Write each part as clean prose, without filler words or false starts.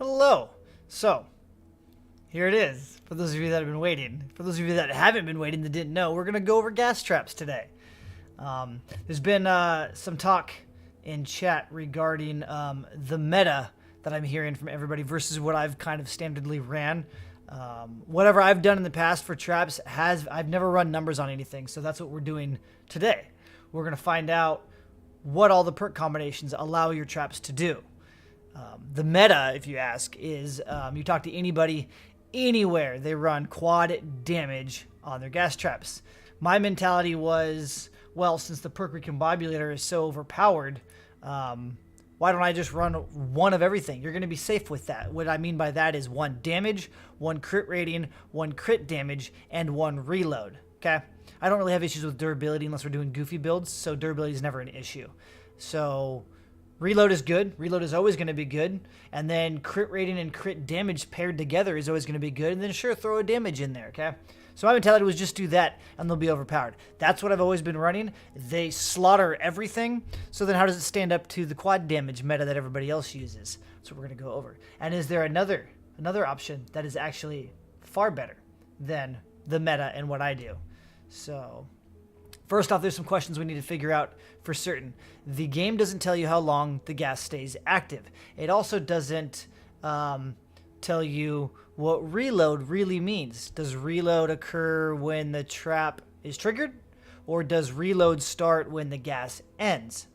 Hello. So, here it is. For those of you that have been waiting. For those of you that haven't been waiting that didn't know, we're going to go over gas traps today. There's been some talk in chat regarding the meta that I'm hearing from everybody versus what I've kind of standardly ran. Whatever I've done in the past for traps, I've never run numbers on anything, so that's what we're doing today. We're going to find out what all the perk combinations allow your traps to do. The meta, if you ask, is you talk to anybody, anywhere, they run quad damage on their gas traps. My mentality was, well, since the perk recombobulator is so overpowered, why don't I just run one of everything? You're going to be safe with that. What I mean by that is 1 damage, 1 crit rating, 1 crit damage, and 1 reload. Okay? I don't really have issues with durability unless we're doing goofy builds, so durability is never an issue. So reload is good. Reload is always going to be good. And then crit rating and crit damage paired together is always going to be good. And then sure, throw a damage in there, okay? So my mentality was just do that and they'll be overpowered. That's what I've always been running. They slaughter everything. So then how does it stand up to the quad damage meta that everybody else uses? That's what we're going to go over. And is there another option that is actually far better than the meta and what I do? So first off, there's some questions we need to figure out for certain. The game doesn't tell you how long the gas stays active. It also doesn't tell you what reload really means. Does reload occur when the trap is triggered? Or does reload start when the gas ends?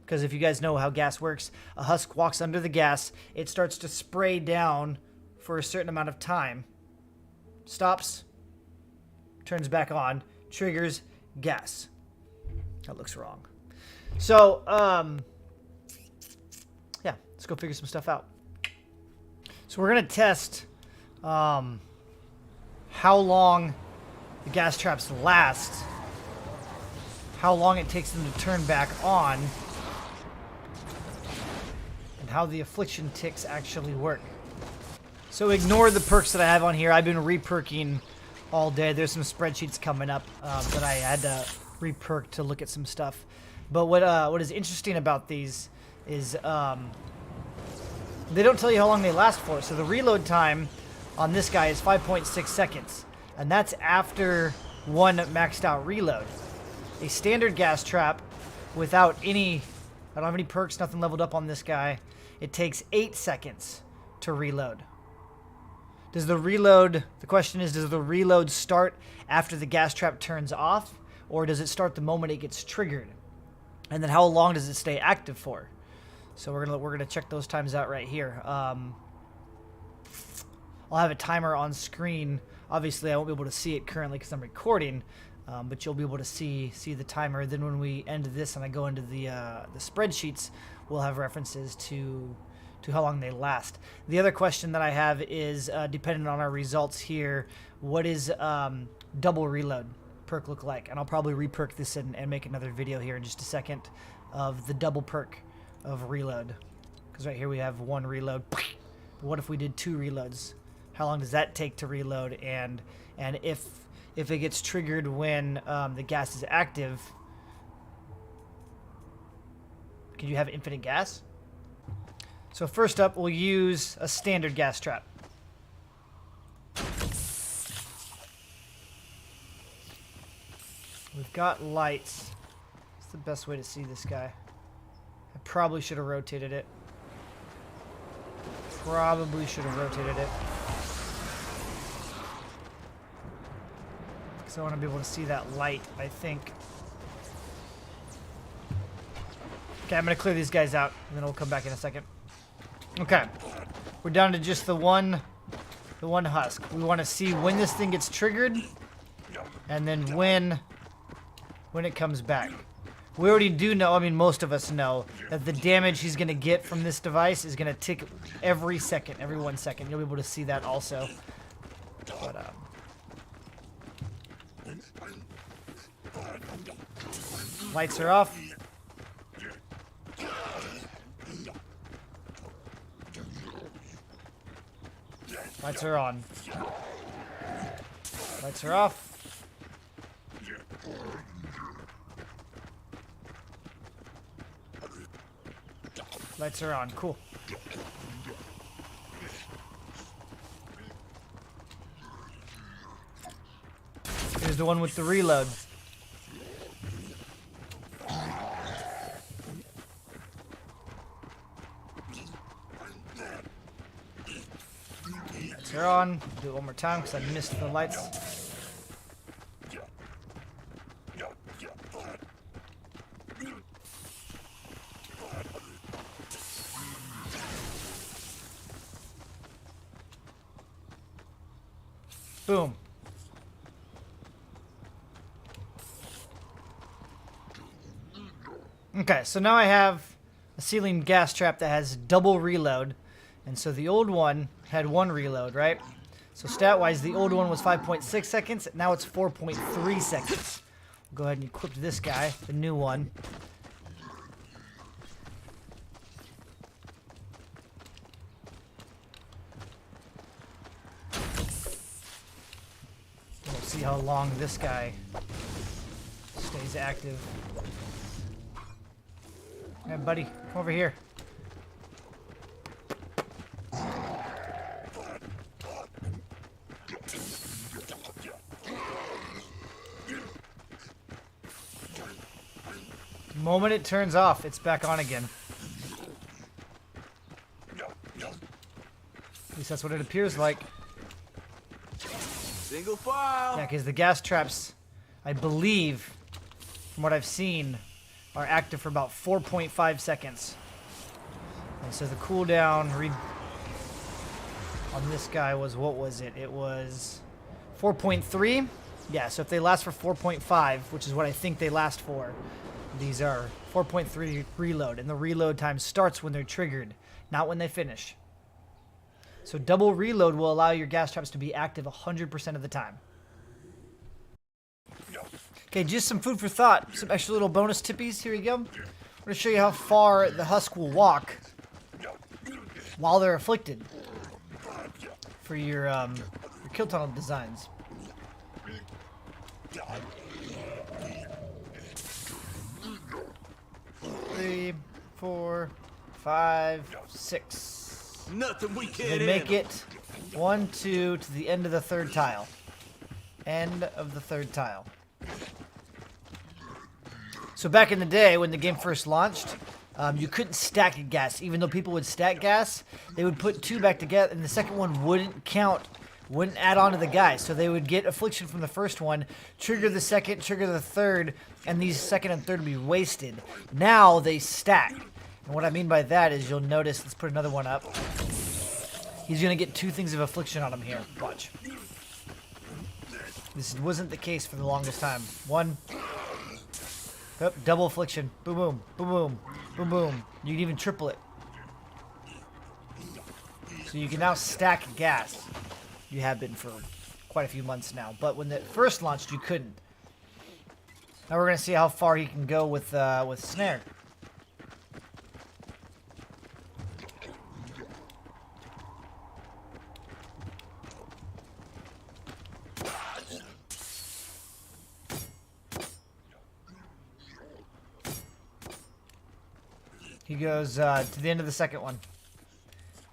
Because if you guys know how gas works, a husk walks under the gas, it starts to spray down for a certain amount of time, stops, turns back on, triggers, gas. That looks wrong. So, yeah, let's go figure some stuff out. So we're going to test how long the gas traps last, how long it takes them to turn back on, and how the affliction ticks actually work. So ignore the perks that I have on here. I've been re-perking all day. There's some spreadsheets coming up that I had to re-perk to look at some stuff. But what is interesting about these is they don't tell you how long they last for. So the reload time on this guy is 5.6 seconds. And that's after 1 maxed out reload. A standard gas trap without any, I don't have any perks, nothing leveled up on this guy. It takes 8 seconds to reload. Does the reload, the question is, does the reload start after the gas trap turns off? Or does it start the moment it gets triggered? And then how long does it stay active for? So we're gonna check those times out right here. I'll have a timer on screen. Obviously, I won't be able to see it currently because I'm recording, but you'll be able to see the timer. Then when we end this and I go into the spreadsheets, we'll have references to how long they last. The other question that I have is, depending on our results here, what is double reload perk look like? And I'll probably re-perk this and make another video here in just a second of the double perk of reload. Because right here we have 1 reload. But what if we did 2 reloads? How long does that take to reload? And if it gets triggered when the gas is active, can you have infinite gas? So first up, we'll use a standard gas trap. We've got lights. What's the best way to see this guy? I probably should have rotated it. Probably should have rotated it. Because I want to be able to see that light, I think. Okay, I'm going to clear these guys out, and then we'll come back in a second. Okay, we're down to just the one husk. We want to see when this thing gets triggered, and then when it comes back. We already do know, I mean most of us know, that the damage he's going to get from this device is going to tick every second, every 1 second. You'll be able to see that also. But, lights are off. Lights are on. Lights are off. Lights are on. Cool. the one with the reload. They're on. Do it one more time because I missed the lights. Boom. Okay, so now I have a ceiling gas trap that has double reload. And so the old one had one reload, right? So stat-wise, the old one was 5.6 seconds. Now it's 4.3 seconds. Go ahead and equip this guy, the new one. We'll see how long this guy stays active. Hey, buddy, come over here. The moment it turns off, it's back on again. At least that's what it appears like. Single file. Yeah, because the gas traps, I believe, from what I've seen, are active for about 4.5 seconds. And so the cooldown on this guy was, what was it? It was 4.3. Yeah, so if they last for 4.5, which is what I think they last for, these are 4.3 reload. And the reload time starts when they're triggered, not when they finish. So double reload will allow your gas traps to be active 100% of the time. Okay, just some food for thought. Some extra little bonus tippies. Here we go. I'm going to show you how far the husk will walk while they're afflicted for your kill tunnel designs. 3, 4, 5, 6. Nothing we can't. They make it 1, 2 to the end of the third tile. End of the third tile. So back in the day when the game first launched, you couldn't stack gas. Even though people would stack gas, they would put two back together, and the second one wouldn't count, wouldn't add on to the guy. So they would get affliction from the first one, trigger the second, trigger the third, and these second and third would be wasted. Now they stack. And what I mean by that is you'll notice, let's put another one up. He's going to get 2 things of affliction on him here. Watch. This wasn't the case for the longest time. 1. Oh, double affliction. Boom, boom, boom, boom, boom, boom. You can even triple it. So you can now stack gas. You have been for quite a few months now. But when it first launched, you couldn't. Now we're going to see how far he can go with snare. He goes to the end of the second one.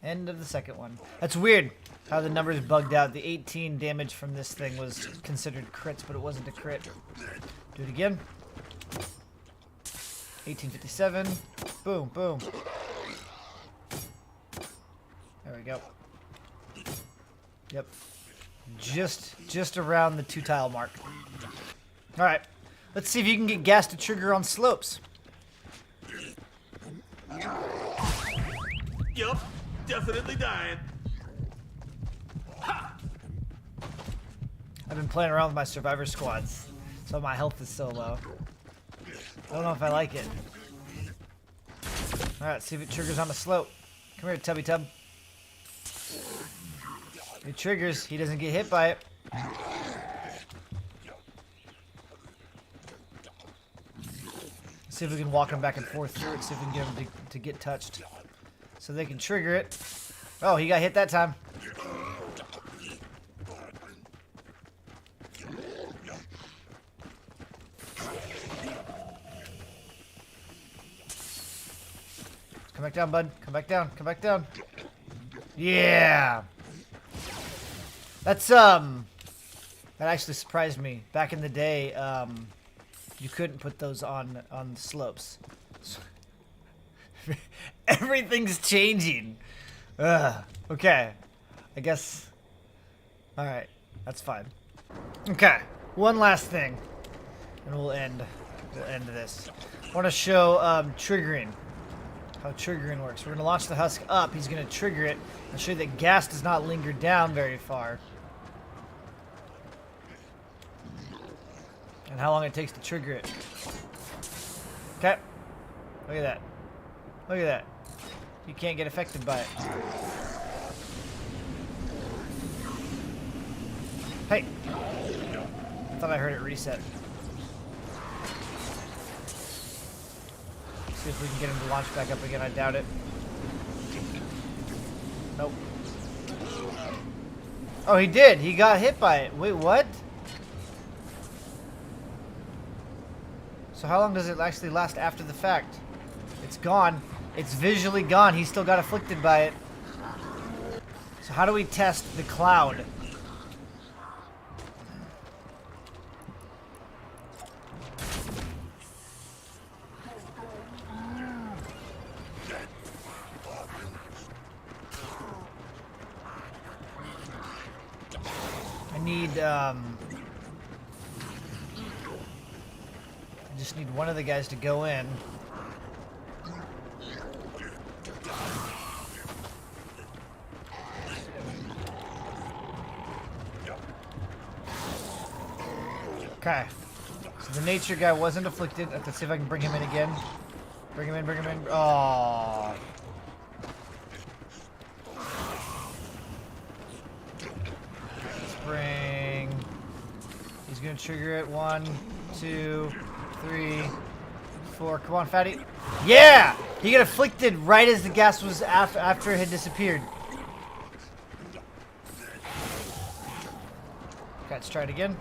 End of the second one. That's weird how the numbers bugged out. The 18 damage from this thing was considered crits, but it wasn't a crit. Do it again. 1857. Boom, boom. There we go. Yep. Just around the 2 tile mark. All right. Let's see if you can get gas to trigger on slopes. Yup, definitely dying. I've been playing around with my survivor squads, so my health is so low. I don't know if I like it. Alright, see if it triggers on the slope. Come here, Tubby Tub. It triggers, he doesn't get hit by it. See if we can walk him back and forth through it, see if we can get him to get touched. So they can trigger it. Oh, he got hit that time. Come back down, bud. Come back down. Come back down. Yeah. That's That actually surprised me. Back in the day, you couldn't put those on the slopes. Everything's changing. Ugh. Okay. I guess. All right. That's fine. Okay. One last thing, and we'll end this. I want to show triggering. How triggering works. We're going to launch the husk up. He's going to trigger it. I'll show you that gas does not linger down very far. And how long it takes to trigger it. Okay. Look at that. Look at that. You can't get affected by it. Hey. I thought I heard it reset. See if we can get him to launch back up again. I doubt it. Nope. Oh, he did. He got hit by it. Wait, what? So how long does it actually last after the fact? It's gone. It's visually gone. He still got afflicted by it. So how do we test the cloud? I need, I just need one of the guys to go in. Okay. So the nature guy wasn't afflicted. Let's see if I can bring him in again. Bring him in, bring him in. Oh. Spring. He's gonna trigger it. 1, 2, 3, 4. Come on, fatty. Yeah! He got afflicted right as the gas was after it had disappeared. Okay, let's try it again.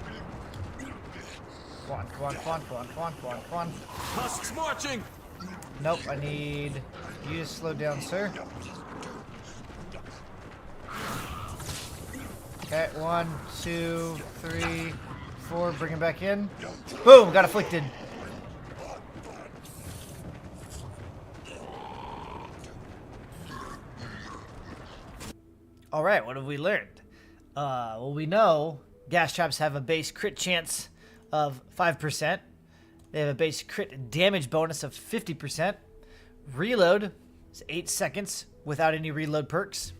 Come on, come on, come on, come on, come on, come on, come on. Husks marching. Nope, I need you to slow down, sir. Okay, 1, 2, 3, 4. Bring him back in. Boom, got afflicted. All right, what have we learned? Well, we know gas traps have a base crit chance of 5%. They have a base crit damage bonus of 50%. Reload is 8 seconds without any reload perks.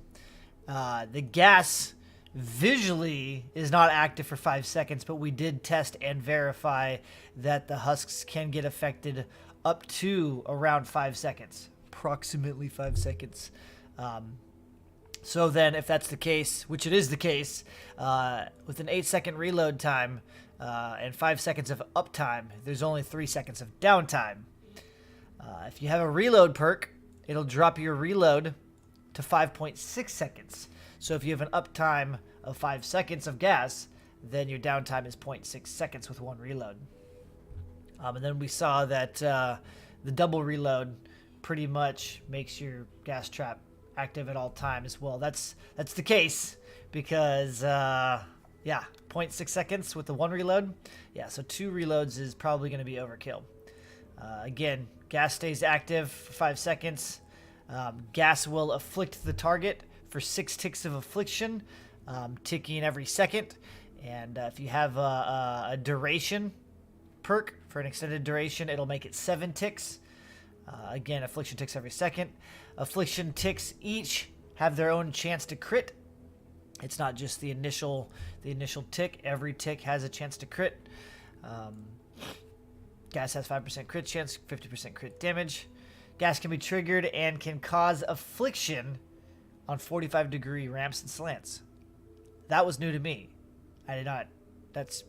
The gas visually is not active for 5 seconds, but we did test and verify that the husks can get affected up to around 5 seconds. Approximately 5 seconds. So then, if that's the case, which it is the case, with an 8-second reload time and 5 seconds of uptime, there's only 3 seconds of downtime. If you have a reload perk, it'll drop your reload to 5.6 seconds. So if you have an uptime of 5 seconds of gas, then your downtime is 0.6 seconds with one reload. And then we saw that the double reload pretty much makes your gas trap active at all times. Well, that's the case because, yeah, 0.6 seconds with the one reload. Yeah, so 2 reloads is probably going to be overkill. Again, gas stays active for 5 seconds. Gas will afflict the target for 6 ticks of affliction, ticking every second. And if you have a duration perk for an extended duration, it'll make it 7 ticks. Again, affliction ticks every second. Affliction ticks each have their own chance to crit. It's not just the initial tick. Every tick has a chance to crit. Gas has 5% crit chance, 50% crit damage. Gas can be triggered and can cause affliction on 45-degree ramps and slants. That was new to me. I did not. That's,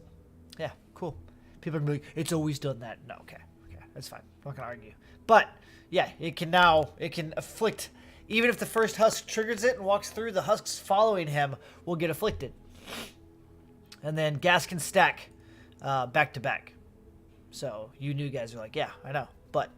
yeah, cool. People are going to be like, it's always done that. No, okay, that's fine. I'm not going to argue. But, yeah, it can afflict. Even if the first husk triggers it and walks through, the husks following him will get afflicted. And then gas can stack back to back. So you new guys are like, yeah, I know. But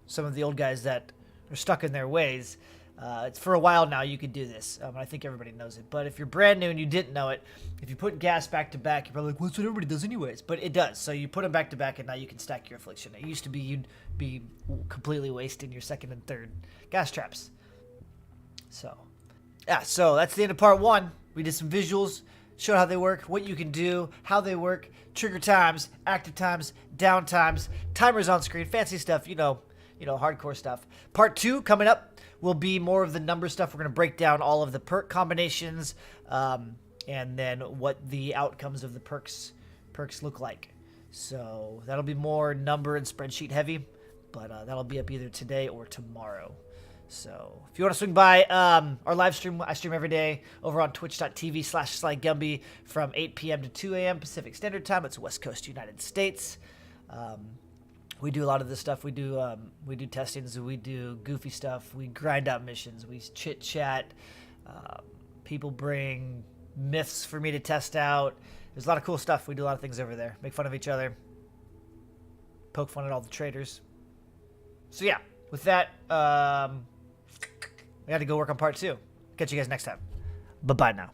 some of the old guys that are stuck in their ways, It's for a while now you could do this. I think everybody knows it. But if you're brand new and you didn't know it, if you put gas back to back, you're probably like, well, that's what everybody does anyways. But it does. So you put them back to back, and now you can stack your affliction. It used to be you'd be completely wasting your second and third gas traps. So, yeah, so that's the end of part 1. We did some visuals, showed how they work, what you can do, how they work, trigger times, active times, down times, timers on screen, fancy stuff, you know, hardcore stuff. Part 2 coming up will be more of the number stuff. We're going to break down all of the perk combinations, and then what the outcomes of the perks look like. So that'll be more number and spreadsheet heavy, but that'll be up either today or tomorrow. So if you want to swing by our live stream, I stream every day over on twitch.tv/SlyGumbi from 8 p.m. to 2 a.m. Pacific Standard Time. It's West Coast United States. We do a lot of this stuff. We do testings. We do goofy stuff. We grind out missions. We chit chat. People bring myths for me to test out. There's a lot of cool stuff. We do a lot of things over there. Make fun of each other. Poke fun at all the traders. So yeah, with that, I got to go work on part 2. Catch you guys next time. Bye-bye now.